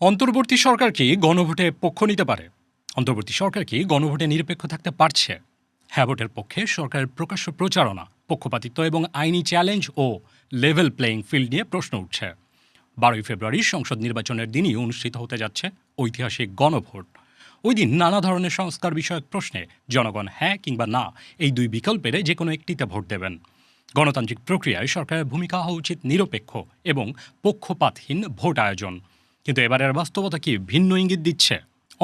অন্তর্বর্তী সরকার কি গণভোটে পক্ষ নিতে পারে? অন্তর্বর্তী সরকার কি গণভোটে নিরপেক্ষ থাকতে পারছে? হ্যাঁ ভোটের পক্ষে সরকারের প্রকাশ্য প্রচারণা, পক্ষপাতিত্ব এবং আইনি চ্যালেঞ্জ ও লেভেল প্লেয়িং ফিল্ড নিয়ে প্রশ্ন উঠছে। 12ই ফেব্রুয়ারি সংসদ নির্বাচনের দিনই অনুষ্ঠিত হতে যাচ্ছে ঐতিহাসিক গণভোট। ওই দিন নানা ধরনের সংস্কার বিষয়ক প্রশ্নে জনগণ হ্যাঁ কিংবা না এই দুই বিকল্পের যে কোনো একটিতে ভোট দেবেন। গণতান্ত্রিক প্রক্রিয়ায় সরকারের ভূমিকা হওয়া উচিত নিরপেক্ষ এবং পক্ষপাতহীন ভোট আয়োজন। কিন্তু এবারের বাস্তবতা কি ভিন্ন ইঙ্গিত দিচ্ছে?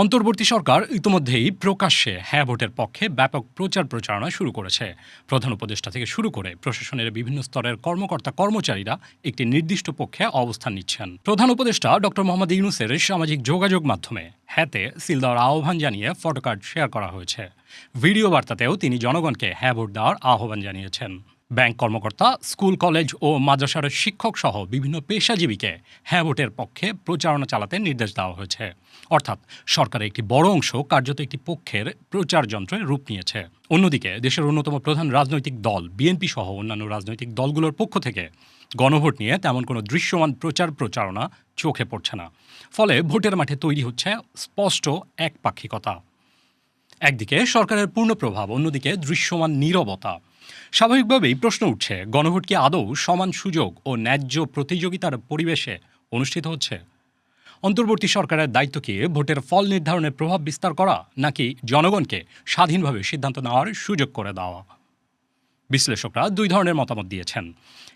অন্তর্বর্তী সরকার ইতিমধ্যেই প্রকাশ্যে হ্যাঁ ভোটের পক্ষে ব্যাপক প্রচার প্রচারণা শুরু করেছে। প্রধান উপদেষ্টা থেকে শুরু করে প্রশাসনের বিভিন্ন স্তরের কর্মকর্তা কর্মচারীরা একটি নির্দিষ্ট পক্ষে অবস্থান নিচ্ছেন। প্রধান উপদেষ্টা ডক্টর মোহাম্মদ ইউনূসের সামাজিক যোগাযোগ মাধ্যমে হ্যাঁতে সিল দেওয়ার আহ্বান জানিয়ে ফটোকার্ড শেয়ার করা হয়েছে। ভিডিও বার্তাতেও তিনি জনগণকে হ্যাঁ ভোট দেওয়ার আহ্বান জানিয়েছেন। ব্যাংক কর্মকর্তা, স্কুল, কলেজ ও মাদ্রাসার শিক্ষক সহ বিভিন্ন পেশাজীবীকে হ্যাঁ ভোটের পক্ষে প্রচারণা চালাতে নির্দেশ দেওয়া হয়েছে। অর্থাৎ সরকারের একটি বড় অংশ কার্যত একটি পক্ষের প্রচার যন্ত্রের রূপ নিয়েছে। অন্যদিকে দেশের অন্যতম প্রধান রাজনৈতিক দল বিএনপি সহ অন্যান্য রাজনৈতিক দলগুলোর পক্ষ থেকে গণভোট নিয়ে তেমন কোনো দৃশ্যমান প্রচারণা চোখে পড়ছে না। ফলে ভোটের মাঠে তৈরি হচ্ছে স্পষ্ট একপাক্ষিকতা। একদিকে সরকারের পূর্ণ প্রভাব, অন্যদিকে দৃশ্যমান নীরবতা। স্বাভাবিকভাবেই প্রশ্ন উঠছে, গণভোট কি আদৌ সমান সুযোগ ও ন্যায্য প্রতিযোগিতার পরিবেশে অনুষ্ঠিত হচ্ছে? অন্তর্বর্তী সরকারের দায়িত্ব কি ভোটের ফল নির্ধারণে প্রভাব বিস্তার করা, নাকি জনগণকে স্বাধীনভাবে সিদ্ধান্ত নেওয়ার সুযোগ করে দেওয়া? বিশ্লেষকরা দুই ধরনের মতামত দিয়েছেন।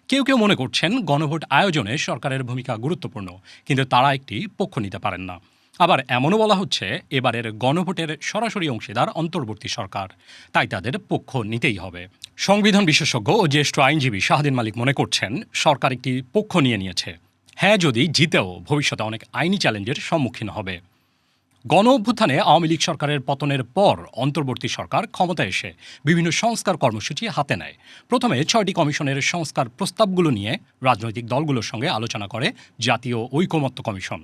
কেউ কেউ মনে করছেন গণভোট আয়োজনে সরকারের ভূমিকা গুরুত্বপূর্ণ, কিন্তু তারা একটি পক্ষ নিতে পারেন না। আবার এমনও বলা হচ্ছে এবারের গণভোটের সরাসরি অংশীদার অন্তর্বর্তী সরকার, তাই তাদের পক্ষ নিতেই হবে। সংবিধান বিশেষজ্ঞ ও জ্যেষ্ঠ আইনজীবী শাহদিন মালিক মনে করছেন সরকার একটি পক্ষ নিয়েছে। হ্যাঁ যদি জিতেও ভবিষ্যতে অনেক আইনি চ্যালেঞ্জের সম্মুখীন হবে। গণ অভ্যুত্থানে আওয়ামী লীগ সরকারের পতনের পর অন্তর্বর্তী সরকার ক্ষমতায় এসে বিভিন্ন সংস্কার কর্মসূচি হাতে নেয়। প্রথমে 6টি কমিশনের সংস্কার প্রস্তাবগুলো নিয়ে রাজনৈতিক দলগুলোর সঙ্গে আলোচনা করে জাতীয় ঐকমত্য কমিশন।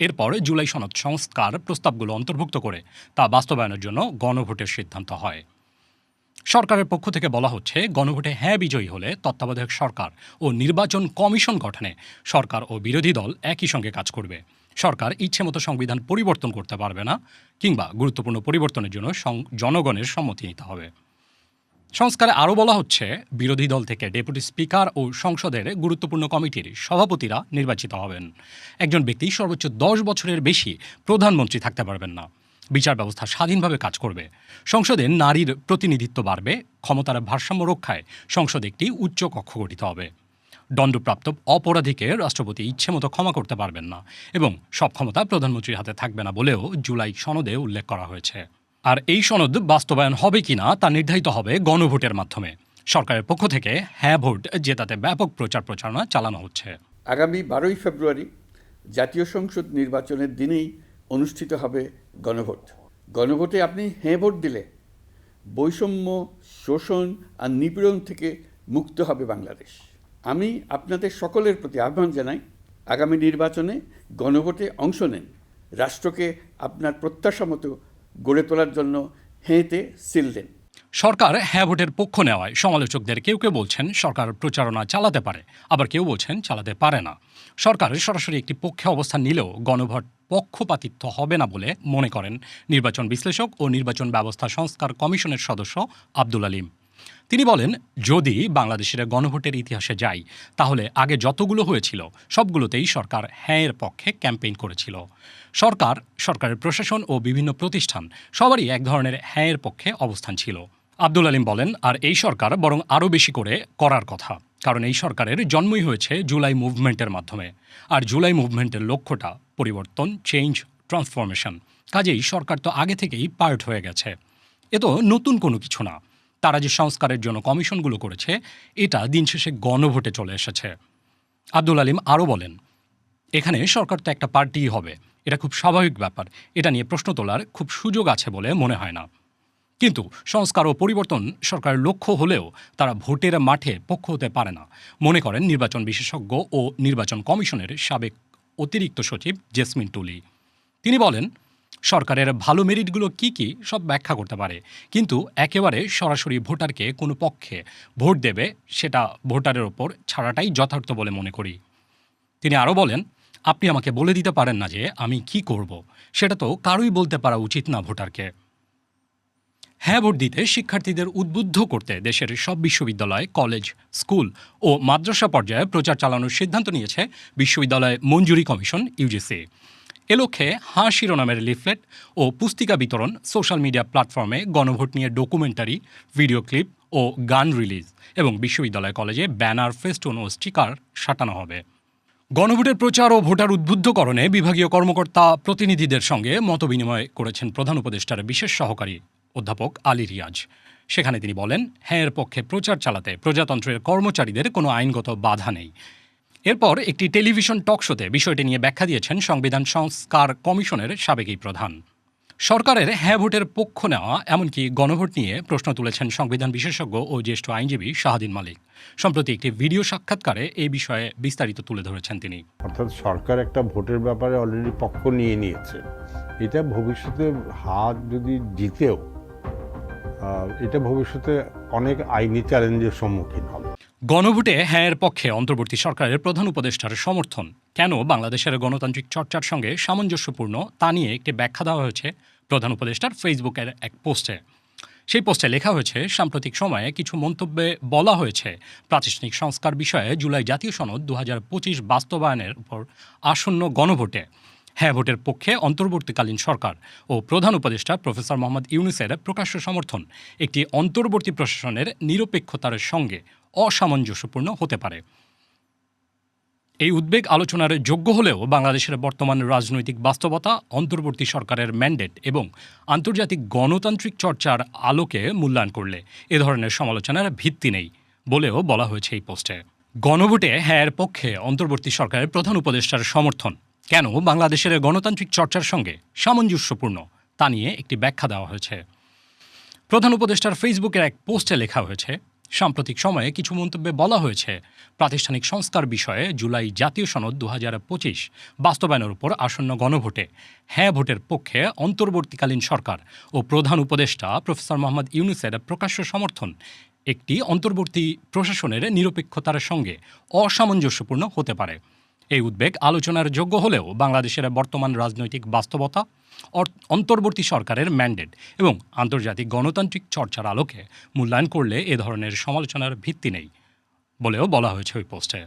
এরপর জুলাই সনদ সংস্কার প্রস্তাবগুলো অন্তর্ভুক্ত করে তা বাস্তবায়নের জন্য গণভোটের সিদ্ধান্ত হয়। সরকারের পক্ষ থেকে বলা হচ্ছে গণভোটে হ্যাঁ বিজয়ী হলে তত্ত্বাবধায়ক সরকার ও নির্বাচন কমিশন গঠনে সরকার ও বিরোধী দল একই সঙ্গে কাজ করবে। সরকার ইচ্ছেমতো সংবিধান পরিবর্তন করতে পারবে না, কিংবা গুরুত্বপূর্ণ পরিবর্তনের জন্য জনগণের সম্মতি নিতে হবে। সংস্কারে আরও বলা হচ্ছে বিরোধী দল থেকে ডেপুটি স্পিকার ও সংসদের গুরুত্বপূর্ণ কমিটির সভাপতিরা নির্বাচিত হবেন। একজন ব্যক্তি সর্বোচ্চ 10 বছরের বেশি প্রধানমন্ত্রী থাকতে পারবেন না। বিচার ব্যবস্থা স্বাধীনভাবে কাজ করবে। সংসদে নারীর প্রতিনিধিত্ব বাড়বে। ক্ষমতার ভারসাম্য রক্ষায় সংসদে একটি উচ্চ কক্ষ গঠিত হবে। দণ্ডপ্রাপ্ত অপরাধীকে রাষ্ট্রপতি ইচ্ছেমতো ক্ষমা করতে পারবেন না এবং সব ক্ষমতা প্রধানমন্ত্রীর হাতে থাকবে না বলেও জুলাই সনদে উল্লেখ করা হয়েছে। আর এই সনদ বাস্তবায়ন হবে কিনা তা নির্ধারিত হবে গণভোটের মাধ্যমে। সরকারের পক্ষ থেকে হ্যাঁ ভোট জেতাতে ব্যাপক প্রচারণা চালানো হচ্ছে। আগামী 12ই ফেব্রুয়ারি জাতীয় সংসদ নির্বাচনের দিনেই অনুষ্ঠিত হবে গণভোট। গণভোটে আপনি হ্যাঁ ভোট দিলে বৈষম্য, শোষণ আর নিপীড়ন থেকে মুক্ত হবে বাংলাদেশ। আমি আপনাদের সকলের প্রতি আহ্বান জানাই, আগামী নির্বাচনে গণভোটে অংশ নেন। রাষ্ট্রকে আপনার প্রত্যাশা মতো গড়ে তোলার জন্য হ্যাঁতে সিল দেন। সরকার হ্যাঁ ভোটের পক্ষ নেওয়ায় সমালোচকদের কেউ কেউ বলছেন সরকার প্রচারণা চালাতে পারে, আবার কেউ বলছেন চালাতে পারে না। সরকার সরাসরি একটি পক্ষে অবস্থান নিলেও গণভোট পক্ষপাতিত্ব হবে না বলে মনে করেন নির্বাচন বিশ্লেষক ও নির্বাচন ব্যবস্থা সংস্কার কমিশনের সদস্য আব্দুল আলীম। তিনি বলেন, যদি বাংলাদেশের গণভোটের ইতিহাসে যাই তাহলে আগে যতগুলো হয়েছিল সবগুলোতেই সরকার হ্যাঁয়ের পক্ষে ক্যাম্পেইন করেছিল। সরকারের প্রশাসন ও বিভিন্ন প্রতিষ্ঠান সবারই এক ধরনের হ্যাঁয়ের পক্ষে অবস্থান ছিল। আব্দুল আলীম বলেন, আর এই সরকার বরং আরও বেশি করে করার কথা, কারণ এই সরকারের জন্মই হয়েছে জুলাই মুভমেন্টের মাধ্যমে। আর জুলাই মুভমেন্টের লক্ষ্যটা পরিবর্তন, চেঞ্জ, ট্রান্সফরমেশন। কাজেই সরকার তো আগে থেকেই পার্ট হয়ে গেছে। এ তো নতুন কোনো কিছু না। তারা যে সংস্কারের জন্য কমিশনগুলো করেছে এটা দিন শেষে গণভোটে চলে এসেছে। আব্দুল আলীম আরও বলেন, এখানে সরকার তো একটা পার্টিই হবে, এটা খুব স্বাভাবিক ব্যাপার। এটা নিয়ে প্রশ্ন তোলার খুব সুযোগ আছে বলে মনে হয় না। কিন্তু সংস্কার ও পরিবর্তন সরকারের লক্ষ্য হলেও তারা ভোটের মাঠে পক্ষ হতে পারে না, মনে করেন নির্বাচন বিশেষজ্ঞ ও নির্বাচন কমিশনের সাবেক অতিরিক্ত সচিব জেসমিন টুলি। তিনি বলেন, সরকারের ভালো মেরিটগুলো কি কি সব ব্যাখ্যা করতে পারে, কিন্তু একেবারে সরাসরি ভোটারকে কোনো পক্ষে ভোট দেবে সেটা ভোটারের ওপর ছাড়াটাই যথার্থ বলে মনে করি। তিনি আরও বলেন, আপনি আমাকে বলে দিতে পারেন না যে আমি কি করব, সেটা তো কারোই বলতে পারা উচিত না ভোটারকে। হ্যাঁ ভোট দিতে শিক্ষার্থীদের উদ্বুদ্ধ করতে দেশের সব বিশ্ববিদ্যালয়, কলেজ, স্কুল ও মাদ্রাসা পর্যায়ে প্রচার চালানোর সিদ্ধান্ত নিয়েছে বিশ্ববিদ্যালয় মঞ্জুরি কমিশন ইউজিসি। এ লক্ষ্যে হাঁ শিরোনামের লিফলেট ও পুস্তিকা বিতরণ, সোশ্যাল মিডিয়া প্ল্যাটফর্মে গণভোট নিয়ে ডকুমেন্টারি, ভিডিও ক্লিপ ও গান রিলিজ এবং বিশ্ববিদ্যালয় কলেজে ব্যানার, ফেস্টুন ও স্টিকার সাঁটানো হবে। গণভোটের প্রচার ও ভোটার উদ্বুদ্ধকরণে বিভাগীয় কর্মকর্তা প্রতিনিধিদের সঙ্গে মতবিনিময় করেছেন প্রধান উপদেষ্টার বিশেষ সহকারী অধ্যাপক আলী রিয়াজ। সেখানে তিনি বলেন, হ্যাঁ এর পক্ষে প্রচার চালাতে প্রজাতন্ত্রের কর্মচারীদের কোনো আইনগত বাধা নেই। এরপর একটি টেলিভিশন টক শোতে বিষয়টি নিয়ে ব্যাখ্যা দিয়েছেন সংবিধান সংস্কার কমিশনের সাবেক এই প্রধান। সরকারের হ্যাঁ ভোটের পক্ষ নেওয়া, এমনকি গণভোট নিয়ে প্রশ্ন তুলেছেন সংবিধান বিশেষজ্ঞ ও জ্যেষ্ঠ আইনজীবী শাহাদিন মালিক। সম্প্রতি একটি ভিডিও সাক্ষাৎকারে এই বিষয়ে বিস্তারিত তুলে ধরেছেন তিনি। অর্থাৎ সরকার একটা ভোটের ব্যাপারে অলরেডি পক্ষ নিয়ে নিয়েছে। এটা ভবিষ্যতে হাত যদি জিতেও এটা ভবিষ্যতে অনেক আইনি চ্যালেঞ্জের সম্মুখীন হবে। গণভোটে হ্যাঁ এর পক্ষে অন্তর্বর্তী সরকারের প্রধান উপদেষ্টার সমর্থন কেন বাংলাদেশের গণতান্ত্রিক চর্চার সঙ্গে সামঞ্জস্যপূর্ণ তা নিয়ে একটি ব্যাখ্যা দেওয়া হয়েছে প্রধান উপদেষ্টার ফেসবুকের এক পোস্টে। সেই পোস্টে লেখা হয়েছে, সাম্প্রতিক সময়ে কিছু মন্তব্যে বলা হয়েছে প্রাতিষ্ঠানিক সংস্কার বিষয়ে জুলাই জাতীয় সনদ 2025 বাস্তবায়নের উপর আসন্ন গণভোটে হ্যাঁ ভোটের পক্ষে অন্তর্বর্তীকালীন সরকার ও প্রধান উপদেষ্টা প্রফেসর মোহাম্মদ ইউনূসের প্রকাশ্য সমর্থন একটি অন্তর্বর্তী প্রশাসনের নিরপেক্ষতার সঙ্গে অসামঞ্জস্যপূর্ণ হতে পারে। এই উদ্বেগ আলোচনার যোগ্য হলেও বাংলাদেশের বর্তমান রাজনৈতিক বাস্তবতা, অন্তর্বর্তী সরকারের ম্যান্ডেট এবং আন্তর্জাতিক গণতান্ত্রিক চর্চার আলোকে মূল্যায়ন করলে এ ধরনের সমালোচনার ভিত্তি নেই বলেও বলা হয়েছে এই পোস্টে। গণভোটে হ্যাঁ এর পক্ষে অন্তর্বর্তী সরকারের প্রধান উপদেষ্টার সমর্থন কেন বাংলাদেশের গণতান্ত্রিক চর্চার সঙ্গে সামঞ্জস্যপূর্ণ তা নিয়ে একটি ব্যাখ্যা দেওয়া হয়েছে। প্রধান উপদেষ্টার ফেসবুকের এক পোস্টে লেখা হয়েছে, সাম্প্রতিক সময়ে কিছু মন্তব্যে বলা হয়েছে প্রাতিষ্ঠানিক সংস্কার বিষয়ে জুলাই জাতীয় সনদ 2025 বাস্তবায়নের উপর আসন্ন গণভোটে হ্যাঁ ভোটের পক্ষে অন্তর্বর্তীকালীন সরকার ও প্রধান উপদেষ্টা প্রফেসর মোহাম্মদ ইউনূসের প্রকাশ্য সমর্থন একটি অন্তর্বর্তী প্রশাসনের নিরপেক্ষতার সঙ্গে অসামঞ্জস্যপূর্ণ হতে পারে। এই উদ্বেগ আলোচনার যোগ্য হলেও বাংলাদেশের বর্তমান রাজনৈতিক বাস্তবতা, অন্তর্বর্তী সরকারের ম্যান্ডেট এবং আন্তর্জাতিক গণতান্ত্রিক চর্চার আলোকে মূল্যায়ন করলে এ ধরনের সমালোচনার ভিত্তি নেই বলেও বলা হয়েছে ওই পোস্টে।